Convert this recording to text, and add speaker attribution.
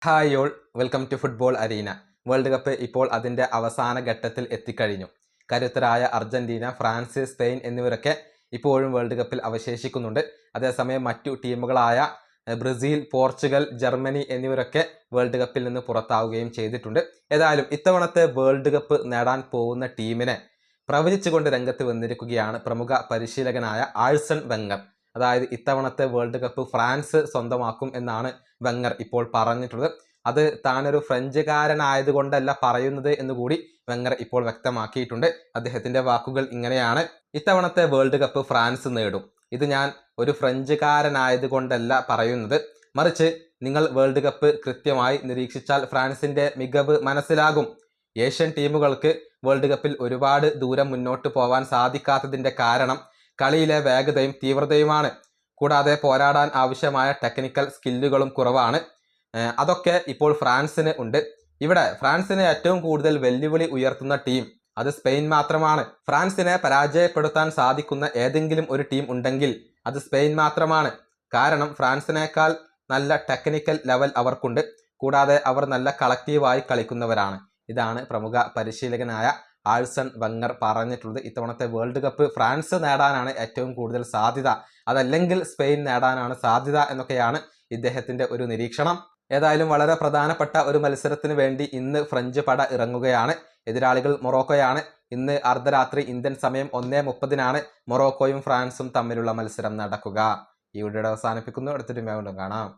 Speaker 1: Hi all, welcome to football arena. World cup ഇപ്പോൾ അതിൻ്റെ അവസാന ഘട്ടത്തിൽ എത്തിക്കഴിഞ്ഞു. കരുത്തരായ അർജന്റീന, ഫ്രാൻസ്, സ്പെയിൻ എന്നിവരൊക്കെ ഇപ്പോഴും വേൾഡ് കപ്പിൽ അവശേഷിക്കുന്നുണ്ട്. അതേസമയം മറ്റു ടീമുകളായ ബ്രസീൽ, പോർച്ചുഗൽ, ജർമ്മനി എന്നിവരൊക്കെ വേൾഡ് കപ്പിൽ നിന്ന് പുറത്താവുകയും ചെയ്തിട്ടുണ്ട്. ഏതായാലും ഇത്തവണത്തെ വേൾഡ് കപ്പ് നേടാൻ പോകുന്ന ടീമിനെ പ്രവചിച്ചുകൊണ്ട് രംഗത്ത് വന്നിരിക്കുകയാണ് പ്രമുഖ പരിശീലകനായ ആഴ്സൺ വെങ്ങർ. അതായത് ഇത്തവണത്തെ വേൾഡ് കപ്പ് ഫ്രാൻസ് സ്വന്തമാക്കും എന്നാണ് വെങ്ങർ ഇപ്പോൾ പറഞ്ഞിട്ടുള്ളത്. അത് താനൊരു ഫ്രഞ്ചുകാരനായതുകൊണ്ടല്ല പറയുന്നത് എന്നുകൂടി വെങ്ങർ ഇപ്പോൾ വ്യക്തമാക്കിയിട്ടുണ്ട്. അദ്ദേഹത്തിന്റെ വാക്കുകൾ ഇങ്ങനെയാണ്: ഇത്തവണത്തെ വേൾഡ് കപ്പ് ഫ്രാൻസ് നേടും. ഇത് ഞാൻ ഒരു ഫ്രഞ്ചുകാരനായതുകൊണ്ടല്ല പറയുന്നത്, മറിച്ച് നിങ്ങൾ വേൾഡ് കപ്പ് കൃത്യമായി നിരീക്ഷിച്ചാൽ ഫ്രാൻസിന്റെ മികവ് മനസ്സിലാകും. ഏഷ്യൻ ടീമുകൾക്ക് വേൾഡ് കപ്പിൽ ഒരുപാട് ദൂരം മുന്നോട്ട് പോവാൻ സാധിക്കാത്തതിന്റെ കാരണം കളിയിലെ വേഗതയും തീവ്രതയുമാണ്. കൂടാതെ പോരാടാൻ ആവശ്യമായ ടെക്നിക്കൽ സ്കില്ലുകളും കുറവാണ്. അതൊക്കെ ഇപ്പോൾ ഫ്രാൻസിന് ഉണ്ട്. ഇവിടെ ഫ്രാൻസിന് ഏറ്റവും കൂടുതൽ വെല്ലുവിളി ഉയർത്തുന്ന ടീം അത് സ്പെയിൻ മാത്രമാണ്. ഫ്രാൻസിനെ പരാജയപ്പെടുത്താൻ സാധിക്കുന്ന ഏതെങ്കിലും ഒരു ടീം ഉണ്ടെങ്കിൽ അത് സ്പെയിൻ മാത്രമാണ്. കാരണം ഫ്രാൻസിനേക്കാൾ നല്ല ടെക്നിക്കൽ ലെവൽ അവർക്കുണ്ട്. കൂടാതെ അവർ നല്ല കളക്റ്റീവായി കളിക്കുന്നവരാണ്. ഇതാണ് പ്രമുഖ പരിശീലകനായ ആഴ്സൺ വെങ്ങർ പറഞ്ഞിട്ടുള്ളത്. ഇത്തവണത്തെ വേൾഡ് കപ്പ് ഫ്രാൻസ് നേടാനാണ് ഏറ്റവും കൂടുതൽ സാധ്യത, അതല്ലെങ്കിൽ സ്പെയിൻ നേടാനാണ് സാധ്യത എന്നൊക്കെയാണ് ഇദ്ദേഹത്തിന്റെ ഒരു നിരീക്ഷണം. ഏതായാലും വളരെ പ്രധാനപ്പെട്ട ഒരു മത്സരത്തിന് വേണ്ടി ഇന്ന് ഫ്രഞ്ച് പട ഇറങ്ങുകയാണ്. എതിരാളികൾ മൊറോക്കോയാണ്. ഇന്ന് അർദ്ധരാത്രി ഇന്ത്യൻ സമയം 1:30 മൊറോക്കോയും ഫ്രാൻസും തമ്മിലുള്ള മത്സരം നടക്കുക. ഈ വീഡിയോ അവസാനിപ്പിക്കുന്നു. അടുത്തൊരു വീണ്ടും കാണാം.